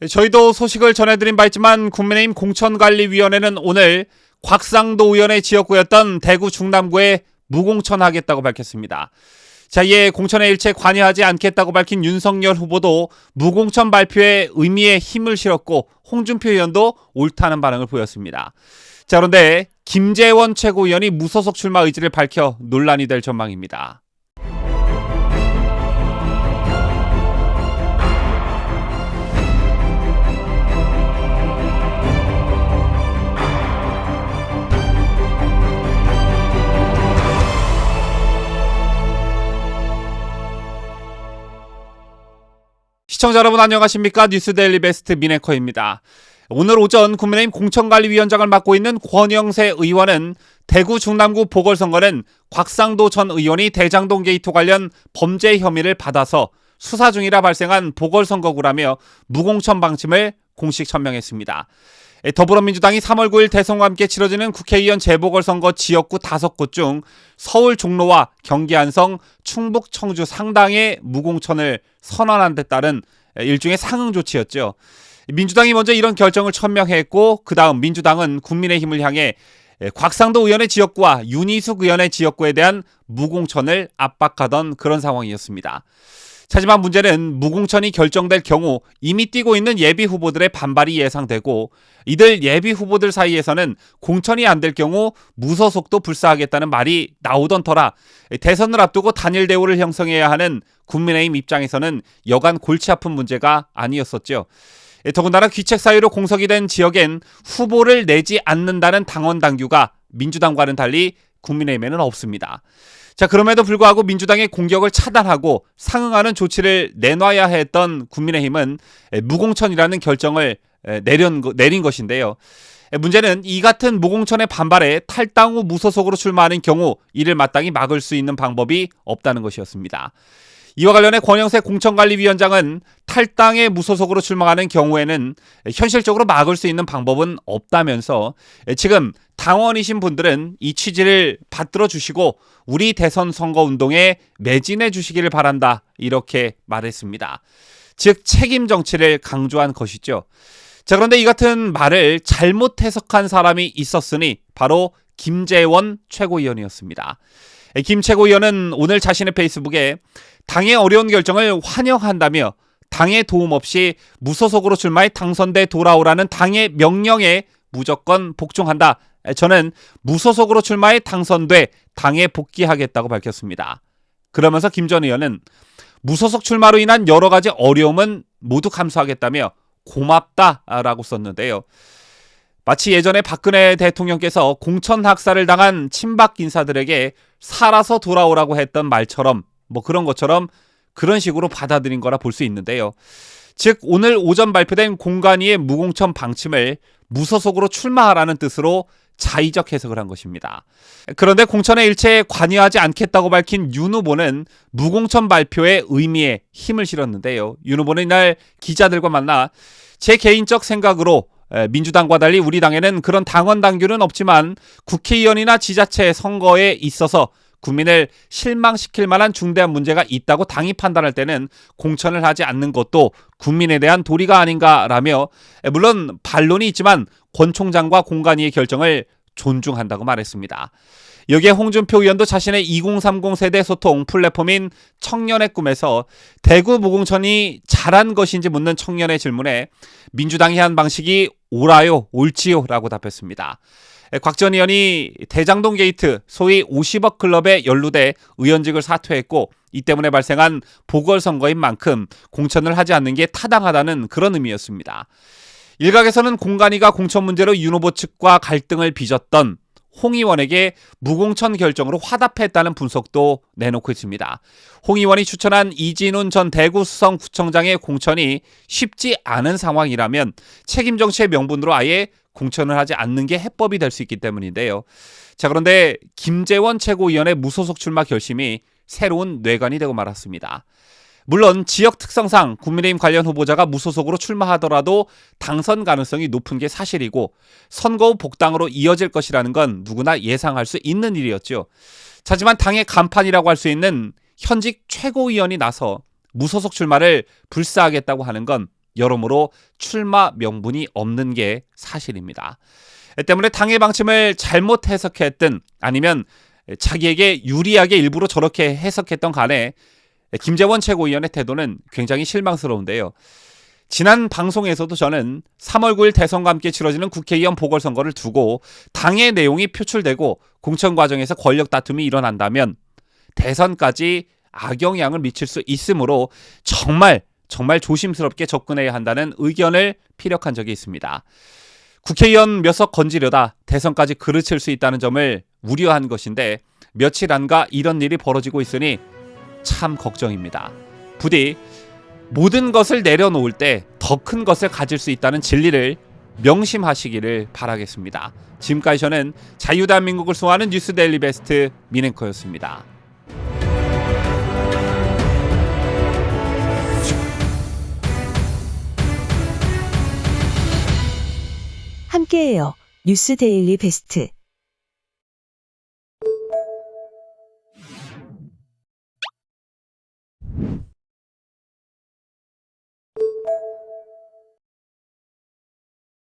저희도 소식을 전해드린 바 있지만 국민의힘 공천관리위원회는 오늘 곽상도 의원의 지역구였던 대구 중남구에 무공천하겠다고 밝혔습니다. 자, 이에 공천에 일체 관여하지 않겠다고 밝힌 윤석열 후보도 무공천 발표에 의미에 힘을 실었고 홍준표 의원도 옳다는 반응을 보였습니다. 자, 그런데 김재원 최고위원이 무소속 출마 의지를 밝혀 논란이 될 전망입니다. 시청자 여러분 안녕하십니까? 뉴스데일리 베스트 민해커입니다. 오늘 오전 국민의힘 공천관리위원장을 맡고 있는 권영세 의원은 대구 중남구 보궐선거는 곽상도 전 의원이 대장동 게이트 관련 범죄 혐의를 받아서 수사 중이라 발생한 보궐선거구라며 무공천 방침을 공식 천명했습니다. 더불어민주당이 3월 9일 대선과 함께 치러지는 국회의원 재보궐선거 지역구 5곳 중 서울 종로와 경기 안성, 충북 청주 상당의 무공천을 선언한 데 따른 일종의 상응 조치였죠. 민주당이 먼저 이런 결정을 천명했고 그 다음 민주당은 국민의힘을 향해 곽상도 의원의 지역구와 윤희숙 의원의 지역구에 대한 무공천을 압박하던 그런 상황이었습니다. 하지만 문제는 무공천이 결정될 경우 이미 뛰고 있는 예비 후보들의 반발이 예상되고 이들 예비 후보들 사이에서는 공천이 안 될 경우 무소속도 불사하겠다는 말이 나오던 터라 대선을 앞두고 단일 대우를 형성해야 하는 국민의힘 입장에서는 여간 골치 아픈 문제가 아니었었죠. 더군다나 귀책 사유로 공석이 된 지역엔 후보를 내지 않는다는 당원 당규가 민주당과는 달리 국민의힘에는 없습니다. 자, 그럼에도 불구하고 민주당의 공격을 차단하고 상응하는 조치를 내놔야 했던 국민의힘은 무공천이라는 결정을 내린 것인데요. 문제는 이 같은 무공천의 반발에 탈당 후 무소속으로 출마하는 경우 이를 마땅히 막을 수 있는 방법이 없다는 것이었습니다. 이와 관련해 권영세 공천관리위원장은 탈당에 무소속으로 출마하는 경우에는 현실적으로 막을 수 있는 방법은 없다면서 지금 당원이신 분들은 이 취지를 받들어 주시고 우리 대선 선거운동에 매진해 주시기를 바란다 이렇게 말했습니다. 즉 책임 정치를 강조한 것이죠. 자, 그런데 이 같은 말을 잘못 해석한 사람이 있었으니 바로 김재원 최고위원이었습니다. 김 최고위원은 오늘 자신의 페이스북에 당의 어려운 결정을 환영한다며 당의 도움 없이 무소속으로 출마해 당선돼 돌아오라는 당의 명령에 무조건 복종한다. 저는 무소속으로 출마해 당선돼 당에 복귀하겠다고 밝혔습니다. 그러면서 김 전 의원은 무소속 출마로 인한 여러 가지 어려움은 모두 감수하겠다며 고맙다라고 썼는데요. 마치 예전에 박근혜 대통령께서 공천 학살을 당한 친박 인사들에게 살아서 돌아오라고 했던 말처럼 그런 것처럼 그런 식으로 받아들인 거라 볼 수 있는데요. 즉 오늘 오전 발표된 공관위의 무공천 방침을 무소속으로 출마하라는 뜻으로 자의적 해석을 한 것입니다. 그런데 공천에 일체 관여하지 않겠다고 밝힌 윤 후보는 무공천 발표의 의미에 힘을 실었는데요. 윤 후보는 이날 기자들과 만나 제 개인적 생각으로 민주당과 달리 우리 당에는 그런 당원 당규는 없지만 국회의원이나 지자체 선거에 있어서 국민을 실망시킬 만한 중대한 문제가 있다고 당이 판단할 때는 공천을 하지 않는 것도 국민에 대한 도리가 아닌가라며 물론 반론이 있지만 권 총장과 공관위의 결정을 존중한다고 말했습니다. 여기에 홍준표 의원도 자신의 2030 세대 소통 플랫폼인 청년의 꿈에서 대구 무공천이 잘한 것인지 묻는 청년의 질문에 민주당이 한 방식이 옳아요, 옳지요 라고 답했습니다. 곽 전 의원이 대장동 게이트 소위 50억 클럽에 연루돼 의원직을 사퇴했고 이 때문에 발생한 보궐선거인 만큼 공천을 하지 않는 게 타당하다는 그런 의미였습니다. 일각에서는 공관위가 공천 문제로 윤 후보 측과 갈등을 빚었던 홍 의원에게 무공천 결정으로 화답했다는 분석도 내놓고 있습니다. 홍 의원이 추천한 이진훈 전 대구수성구청장의 공천이 쉽지 않은 상황이라면 책임 정치의 명분으로 아예 공천을 하지 않는 게 해법이 될 수 있기 때문인데요. 자, 그런데 김재원 최고위원의 무소속 출마 결심이 새로운 뇌관이 되고 말았습니다. 물론 지역 특성상 국민의힘 관련 후보자가 무소속으로 출마하더라도 당선 가능성이 높은 게 사실이고 선거 후 복당으로 이어질 것이라는 건 누구나 예상할 수 있는 일이었죠. 하지만 당의 간판이라고 할 수 있는 현직 최고위원이 나서 무소속 출마를 불사하겠다고 하는 건 여러모로 출마 명분이 없는 게 사실입니다. 때문에 당의 방침을 잘못 해석했든 아니면 자기에게 유리하게 일부러 저렇게 해석했던 간에 김재원 최고위원의 태도는 굉장히 실망스러운데요. 지난 방송에서도 저는 3월 9일 대선과 함께 치러지는 국회의원 보궐선거를 두고 당의 내용이 표출되고 공천 과정에서 권력 다툼이 일어난다면 대선까지 악영향을 미칠 수 있으므로 정말 조심스럽게 접근해야 한다는 의견을 피력한 적이 있습니다. 국회의원 몇 석 건지려다 대선까지 그르칠 수 있다는 점을 우려한 것인데 며칠 안가 이런 일이 벌어지고 있으니 참 걱정입니다. 부디 모든 것을 내려놓을 때 더 큰 것을 가질 수 있다는 진리를 명심하시기를 바라겠습니다. 지금까지 저는 자유대한민국을 수호하는 뉴스데일리 베스트 민앵커였습니다. 함께해요. 뉴스데일리 베스트.